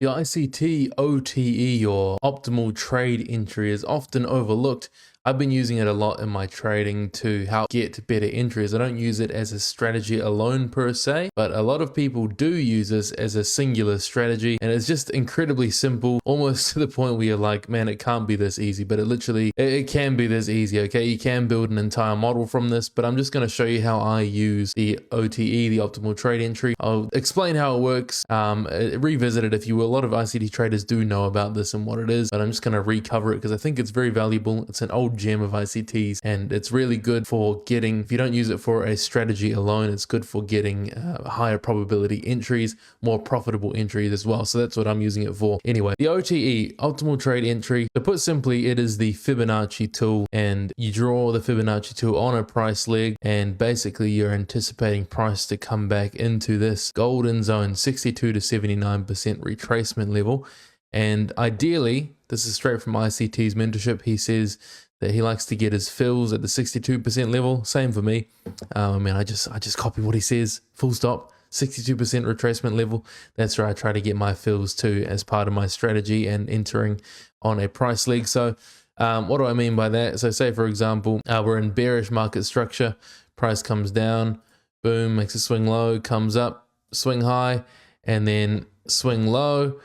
The ICT OTE, or optimal trade entry, is often overlooked. I've been using it a lot in my trading to help get better entries. I don't use it as a strategy alone per se, but a lot of people do use this as a singular strategy, and it's just incredibly simple, almost to the point where you're like, man, it can't be this easy, but it can be this easy, okay? You can build an entire model from this, but I'm just going to show you how I use the OTE, the optimal trade entry. I'll explain how it works, revisit it if you will. A lot of ICT traders do know about this and what it is, but I'm just going to recover it because I think it's very valuable. It's an old gem of ICTs, and it's really good for getting, if you don't use it for a strategy alone, it's good for getting higher probability entries, more profitable entries as well. So that's what I'm using it for. Anyway, the OTE, optimal trade entry, to put simply, it is the Fibonacci tool, and you draw the Fibonacci tool on a price leg, and basically you're anticipating price to come back into this golden zone, 62 to 79% retracement level. And ideally, this is straight from ICT's mentorship, he says that he likes to get his fills at the 62% level. Same for me. I just copy what he says, full stop. 62% retracement level. That's where I try to get my fills to as part of my strategy and entering on a price leg. So what do I mean by that? So say, for example, we're in bearish market structure. Price comes down, boom, makes a swing low, comes up, swing high, and then swing low.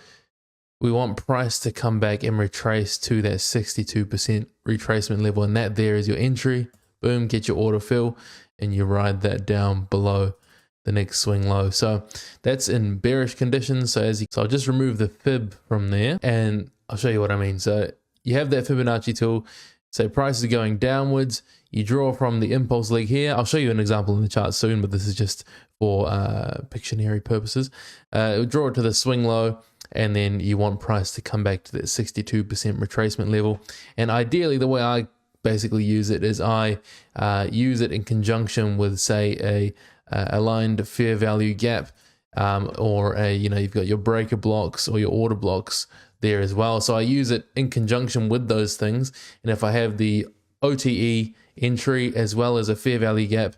We want price to come back and retrace to that 62% retracement level, and that there is your entry. Boom, get your order fill, and you ride that down below the next swing low. So that's in bearish conditions. So I'll just remove the fib from there, and I'll show you what I mean. So you have that Fibonacci tool. So price is going downwards. You draw from the impulse leg here. I'll show you an example in the chart soon, but this is just for Pictionary purposes. Draw it to the swing low, and then you want price to come back to that 62% retracement level. And ideally, the way I basically use it is I use it in conjunction with, say, a aligned fair value gap, or you've got your breaker blocks or your order blocks there as well. So I use it in conjunction with those things. And if I have the OTE entry as well as a fair value gap,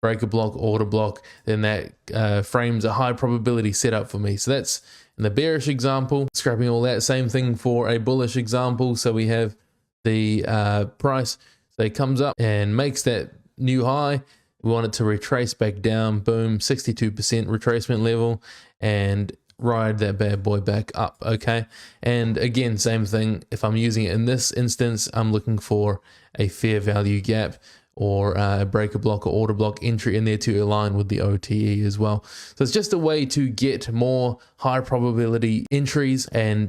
breaker block, order block, then that frames a high probability setup for me. So that's in the bearish example. Scrapping all that, same thing for a bullish example. So we have the price, so it comes up and makes that new high. We want it to retrace back down, boom, 62% retracement level, and ride that bad boy back up, okay? And again, same thing, if I'm using it in this instance, I'm looking for a fair value gap or a breaker block or order block entry in there to align with the OTE as well. So it's just a way to get more high probability entries and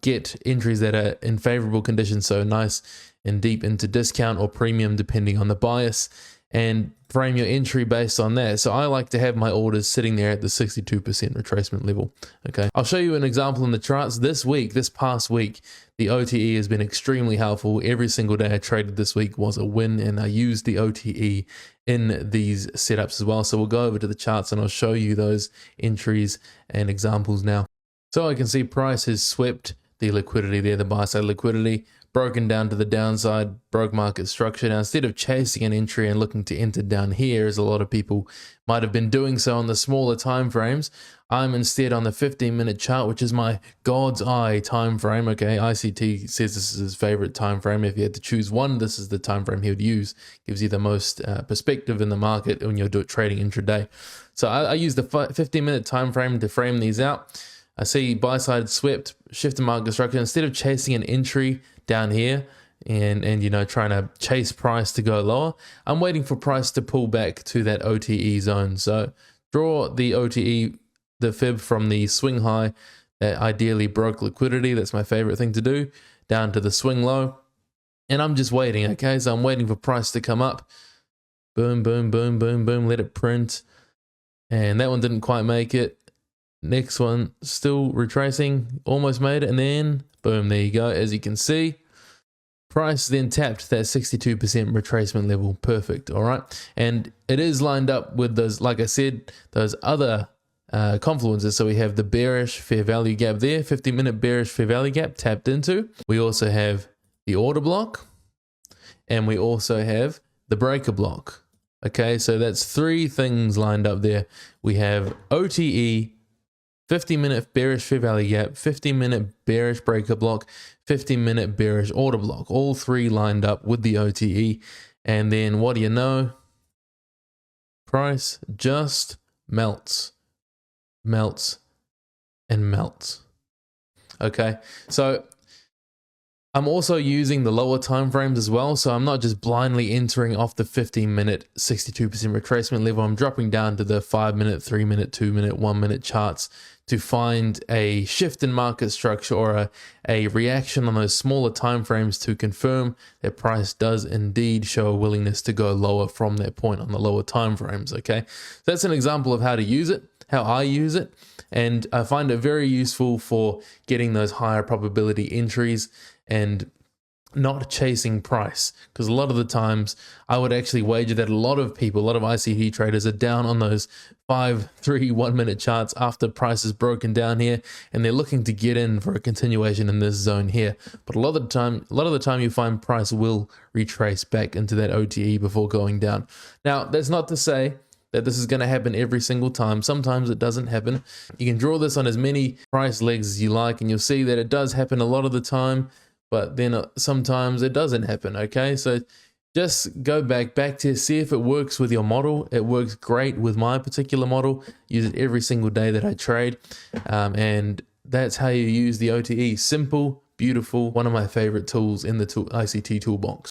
get entries that are in favorable conditions, so nice and deep into discount or premium depending on the bias, and frame your entry based on that. So I like to have my orders sitting there at the 62% retracement level. Okay, I'll show you an example in the charts. This past week, the OTE has been extremely helpful. Every single day I traded this week was a win, and I used the OTE in these setups as well. So we'll go over to the charts and I'll show you those entries and examples now. So I can see price has swept the liquidity there, the buy side liquidity, broken down to the downside, broke market structure. Now, instead of chasing an entry and looking to enter down here, as a lot of people might have been doing so on the smaller time frames, I'm instead on the 15-minute chart, which is my God's eye time frame. Okay, ICT says this is his favorite time frame. If you had to choose one, this is the time frame he would use. Gives you the most perspective in the market when you're trading intraday. So I use the 15-minute time frame to frame these out. I see buy side swept, shift in market structure. Instead of chasing an entry down here and trying to chase price to go lower, I'm waiting for price to pull back to that OTE zone. So draw the OTE, the fib from the swing high that ideally broke liquidity. That's my favorite thing to do, down to the swing low, and I'm just waiting. Okay, so I'm waiting for price to come up. Boom, boom, boom, boom, boom, let it print, and that one didn't quite make it. Next one, still retracing, almost made it, and then boom, there you go. As you can see, price then tapped that 62% retracement level. Perfect. All right, and it is lined up with those, like I said, those other confluences. So we have the bearish fair value gap there, 50-minute bearish fair value gap tapped into. We also have the order block, and we also have the breaker block. Okay, so that's three things lined up there. We have OTE, 50-minute bearish fair value gap, 50-minute bearish breaker block, 50-minute bearish order block, all three lined up with the OTE. And then what do you know? Price just melts, melts, and melts. Okay, so I'm also using the lower time frames as well, so I'm not just blindly entering off the 15-minute 62% retracement level. I'm dropping down to the 5-minute, 3-minute, 2-minute, 1-minute charts to find a shift in market structure or a reaction on those smaller time frames to confirm that price does indeed show a willingness to go lower from that point on the lower time frames. Okay, so that's an example of how to use it, how I use it, and I find it very useful for getting those higher probability entries and not chasing price, because a lot of the times I would actually wager that a lot of people, a lot of ICT traders are down on those 5, 3, 1-minute charts after price is broken down here, and they're looking to get in for a continuation in this zone here. But a lot of the time you find price will retrace back into that OTE before going down. Now, that's not to say that this is going to happen every single time. Sometimes it doesn't happen. You can draw this on as many price legs as you like, and you'll see that it does happen a lot of the time, but then sometimes it doesn't happen. Okay, so just go back to see if it works with your model. It works great with my particular model. Use it every single day that I trade, and that's how you use the OTE. Simple, beautiful, one of my favorite tools in the ICT toolbox.